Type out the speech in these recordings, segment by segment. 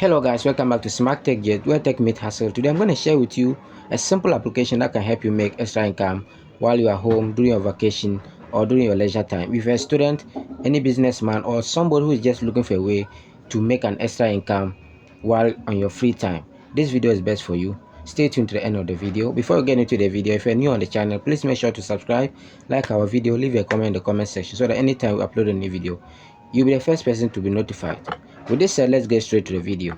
Hello guys, welcome back to Smart Tech Jet, where tech meet hustle. Today I'm going to share with you a simple application that can help you make extra income while you are home during your vacation or during your leisure time. If you're a student, any businessman, or somebody who is just looking for a way to make an extra income while on your free time, this video is best for you. Stay tuned to the end of the video. Before we get into the video, if you're new on the channel, please make sure to subscribe, like our video, leave a comment in the comment section so that anytime we upload a new video, you'll be the first person to be notified. With this said, let's get straight to the video.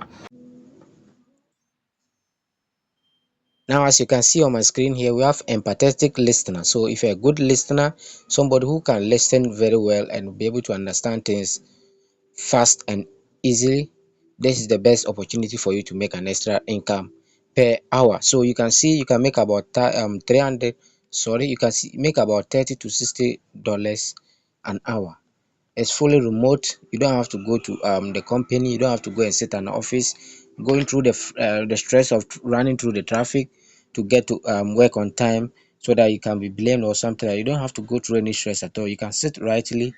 Now, as you can see on my screen here, we have empathetic listener. So if you're a good listener, somebody who can listen very well and be able to understand things fast and easily, this is the best opportunity for you to make an extra income per hour. So you can see you can make about 300, sorry, you can make about 30 to 60 dollars an hour. It's fully remote. You don't have to go to the company. You don't have to go and sit in an office, going through the stress of running through the traffic to get to work on time, so that you can be blamed or something. You don't have to go through any stress at all. You can sit rightly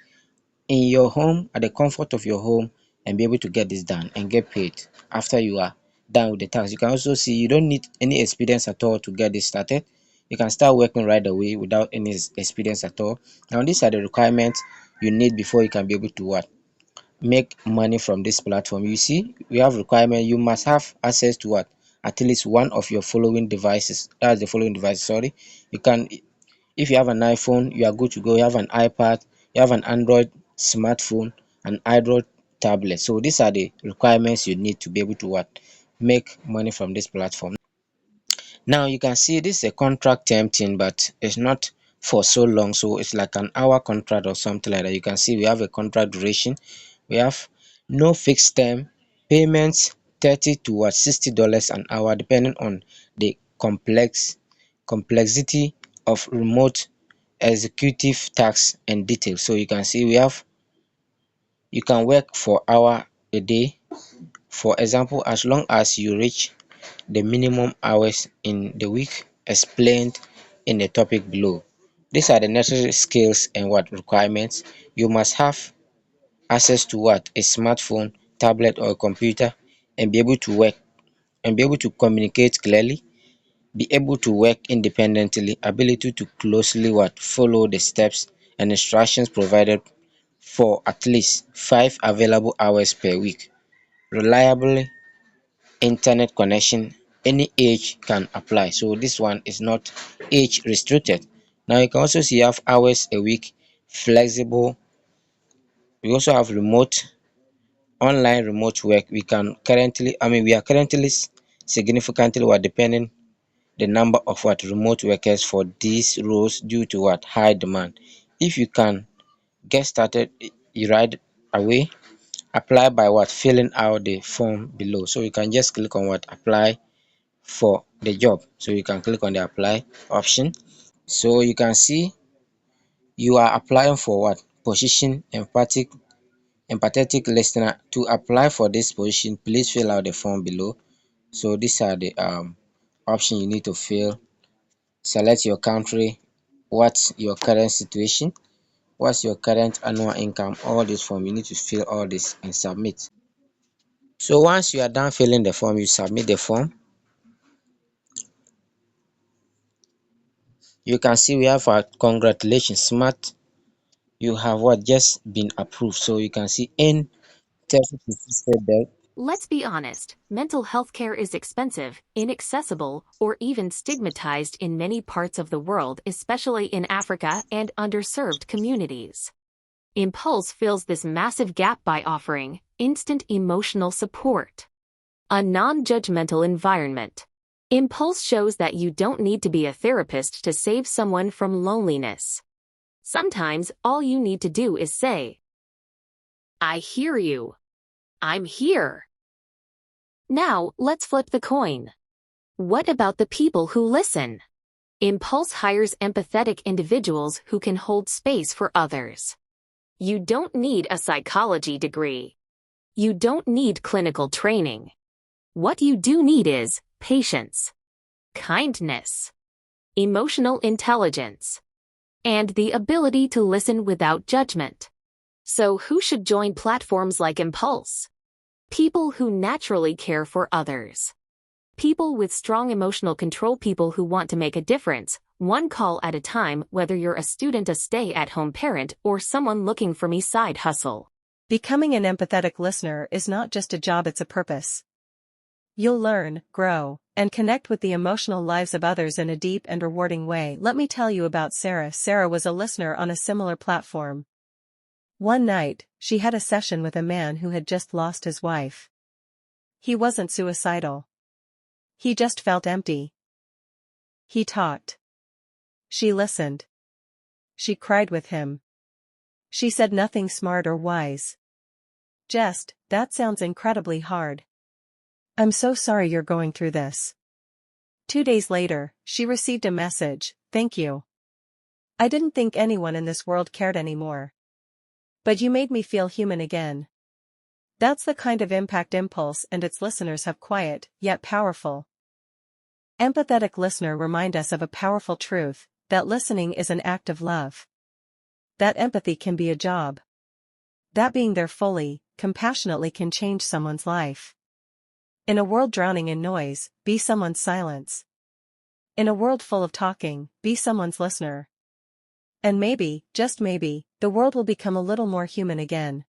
in your home, at the comfort of your home, and be able to get this done and get paid after you are done with the task. You can also see you don't need any experience at all to get this started. You can start working right away without any experience at all. Now these are the requirements you need before you can be able to what, make money from this platform. You see, we have requirement. You must have access to what, at least one of your following devices. That's the following device, sorry. You can, if you have an iPhone, you are good to go. You have an iPad, you have an Android smartphone, an Android tablet. So these are the requirements you need to be able to what, make money from this platform. Now you can see this is a contract term thing, but it's not for so long. So it's like an hour contract or something like that. You can see we have a contract duration. We have no fixed term, payments 30 to what, $60 an hour, depending on the complexity of remote executive tasks and details. So you can see we have, you can work for hour a day. For example, as long as you reach the minimum hours in the week explained in the topic below. These are the necessary skills and what requirements. You must have access to what, a smartphone, tablet, or a computer, and be able to work and be able to communicate clearly, be able to work independently, ability to closely what, follow the steps and instructions provided for at least 5 available hours per week, reliably internet connection. Any age can apply, so this one is not age restricted. Now you can also see you have hours a week, flexible. We also have remote, online remote work. We can currently, we are currently significantly what, depending the number of what, remote workers for these roles due to what, high demand. If you can get started right away, apply by what, filling out the form below. So you can just click on what, apply for the job. So you can click on the apply option. So you can see you are applying for what, position empathetic listener. To apply for this position, please fill out the form below. So these are the option you need to fill. Select your country, what's your current situation, what's your current annual income. All this form you need to fill all this and submit. So once you are done filling the form, you submit the form. You can see we have our congratulations smart, you have what, just been approved. So you can see in 30 to 60 days. Let's be honest, mental health care is expensive, inaccessible, or even stigmatized in many parts of the world, especially in Africa and underserved communities. Impulse fills this massive gap by offering instant emotional support, a non-judgmental environment. Impulse shows that you don't need to be a therapist to save someone from loneliness. Sometimes all you need to do is say, "I hear you. I'm here." Now, let's flip the coin. What about the people who listen? Impulse hires empathetic individuals who can hold space for others. You don't need a psychology degree. You don't need clinical training. What you do need is patience, kindness, emotional intelligence, and the ability to listen without judgment. So who should join platforms like Impulse? People who naturally care for others. People with strong emotional control, people who want to make a difference, one call at a time, whether you're a student, a stay-at-home parent, or someone looking for me side hustle. Becoming an empathetic listener is not just a job, it's a purpose. You'll learn, grow, and connect with the emotional lives of others in a deep and rewarding way. Let me tell you about Sarah. Sarah was a listener on a similar platform. One night, she had a session with a man who had just lost his wife. He wasn't suicidal. He just felt empty. He talked. She listened. She cried with him. She said nothing smart or wise. Just, "That sounds incredibly hard. I'm so sorry you're going through this." 2 days later, she received a message, "Thank you. I didn't think anyone in this world cared anymore. But you made me feel human again." That's the kind of impact Impulse and its listeners have, quiet, yet powerful. Empathetic listener remind us of a powerful truth, that listening is an act of love. That empathy can be a job. That being there fully, compassionately can change someone's life. In a world drowning in noise, be someone's silence. In a world full of talking, be someone's listener. And maybe, just maybe, the world will become a little more human again.